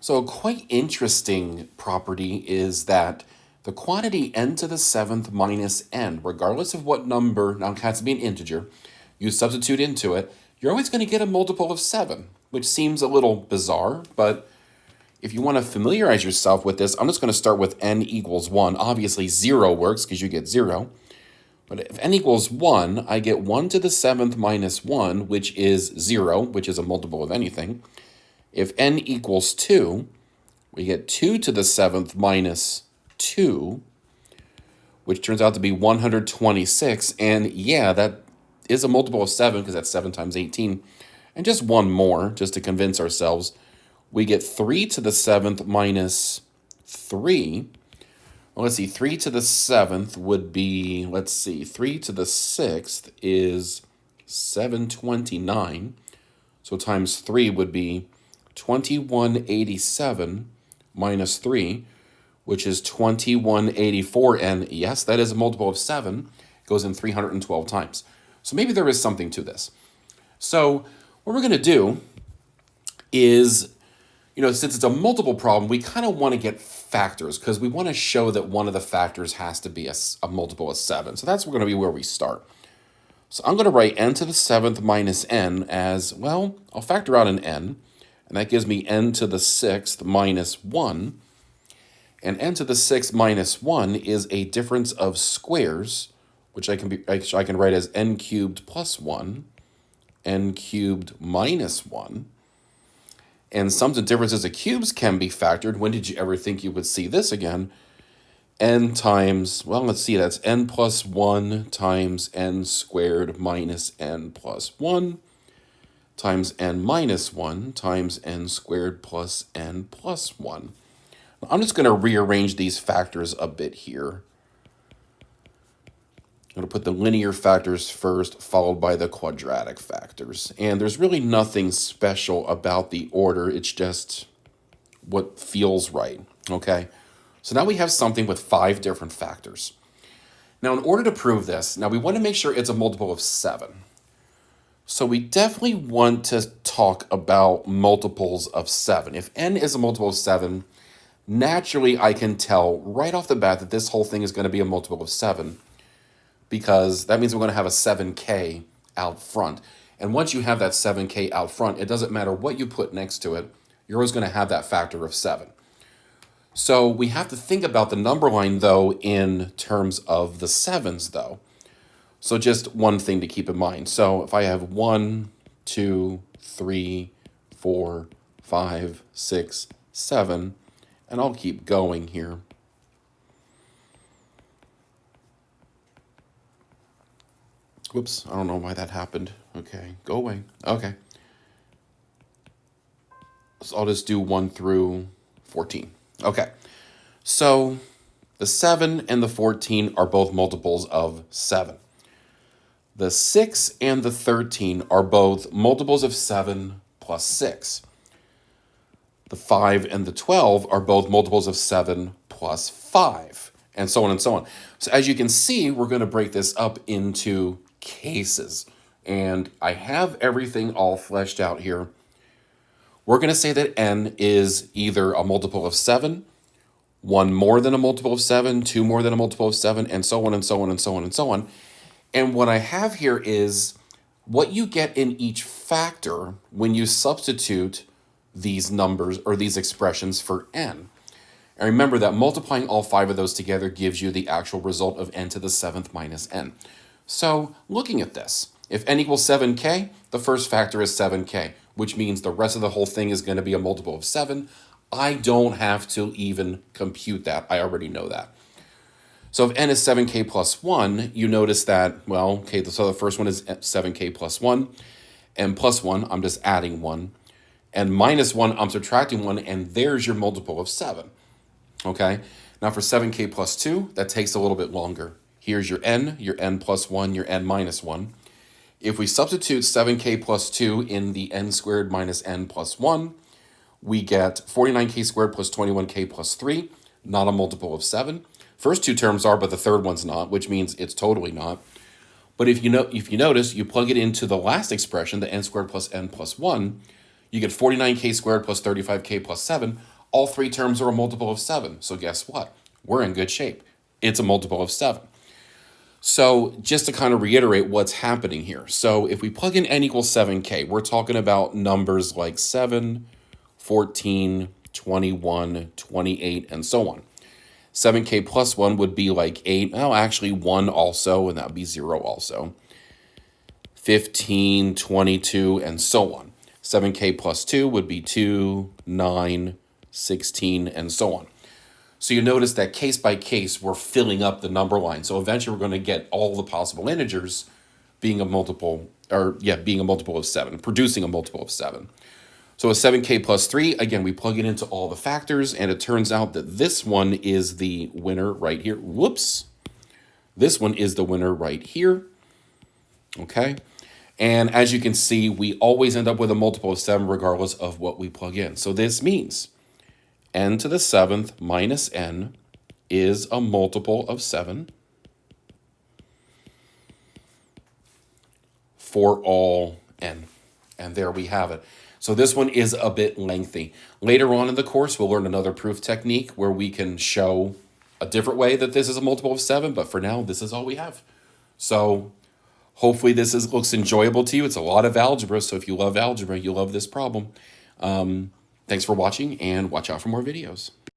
So a quite interesting property is that the quantity n to the seventh minus n, regardless of what number, now it has to be an integer, you substitute into it, you're always going to get a multiple of 7, which seems a little bizarre, but if you want to familiarize yourself with this, I'm just going to start with n equals 1. Obviously 0 works because you get 0. But if n equals 1, I get 1 to the seventh minus 1, which is 0, which is a multiple of anything. If n equals 2, we get 2 to the seventh minus 2, which turns out to be 126. And yeah, that is a multiple of 7 because that's 7 times 18. And just one more, just to convince ourselves, we get 3 to the seventh minus 3. Well, let's see, 3 to the seventh would be, 3 to the sixth is 729. So times 3 would be 2187 minus 3, which is 2184. And yes, that is a multiple of 7. It goes in 312 times. So maybe there is something to this. So what we're going to do is, since it's a multiple problem, we kind of want to get factors because we want to show that one of the factors has to be a multiple of 7. So that's going to be where we start. So I'm going to write n to the seventh minus n as, well, I'll factor out an n, and that gives me n to the sixth minus 1. And n to the sixth minus 1 is a difference of squares, which I can write as n cubed plus 1, n cubed minus 1. And sums and differences of cubes can be factored. When did you ever think you would see this again? N times, that's n plus 1 times n squared minus n plus 1 times n minus 1 times n squared plus n plus 1. I'm just going to rearrange these factors a bit here. I'm going to put the linear factors first, followed by the quadratic factors. And there's really nothing special about the order. It's just what feels right, okay? So now we have something with 5 different factors. Now, in order to prove this, we want to make sure it's a multiple of 7. So we definitely want to talk about multiples of 7. If n is a multiple of 7, naturally I can tell right off the bat that this whole thing is going to be a multiple of 7. Because that means we're going to have a 7k out front. And once you have that 7k out front, it doesn't matter what you put next to it, you're always going to have that factor of 7. So we have to think about the number line, though, in terms of the 7s, though. So just one thing to keep in mind. So if I have 1, 2, 3, 4, 5, 6, 7, and I'll keep going here. Whoops, I don't know why that happened. Okay, go away. Okay. So I'll just do 1 through 14. Okay. So the 7 and the 14 are both multiples of 7. The 6 and the 13 are both multiples of 7 plus 6. The 5 and the 12 are both multiples of 7 plus 5, and so on and so on. So as you can see, we're going to break this up into cases. And I have everything all fleshed out here. We're going to say that n is either a multiple of 7, 1 more than a multiple of 7, 2 more than a multiple of 7, and so on and so on and so on and so on. And what I have here is what you get in each factor when you substitute these numbers or these expressions for n. And remember that multiplying all 5 of those together gives you the actual result of n to the seventh minus n. So looking at this, if n equals 7k, the first factor is 7k, which means the rest of the whole thing is going to be a multiple of 7. I don't have to even compute that. I already know that. So if n is 7k plus 1, you notice that, so the first one is 7k plus 1. And plus 1, I'm just adding 1. And minus 1, I'm subtracting 1, and there's your multiple of 7. Okay? Now for 7k plus 2, that takes a little bit longer. Here's your n plus 1, your n minus 1. If we substitute 7k plus 2 in the n squared minus n plus 1, we get 49k squared plus 21k plus 3, not a multiple of 7. First two terms are, but the third one's not, which means it's totally not. But if you notice, you plug it into the last expression, the n squared plus n plus 1, you get 49k squared plus 35k plus 7, All three terms are a multiple of 7. So guess what? We're in good shape. It's a multiple of 7. So just to kind of reiterate what's happening here. So if we plug in n equals 7k, we're talking about numbers like 7, 14, 21, 28, and so on. 7k plus 1 would be like 8. Oh, actually 1 also, and that would be 0 also. 15, 22, and so on. 7k plus 2 would be 2, 9, 16, and so on. So you notice that case by case, we're filling up the number line. So eventually we're going to get all the possible integers being a multiple, being a multiple of 7, producing a multiple of 7. So a 7k plus 3, again, we plug it into all the factors, and it turns out that this one is the winner right here. Whoops. This one is the winner right here. Okay. And as you can see, we always end up with a multiple of 7 regardless of what we plug in. So this means n to the 7th minus n is a multiple of 7 for all n. And there we have it. So this one is a bit lengthy. Later on in the course, we'll learn another proof technique where we can show a different way that this is a multiple of 7. But for now, this is all we have. So hopefully this looks enjoyable to you. It's a lot of algebra. So if you love algebra, you love this problem. Thanks for watching, and watch out for more videos.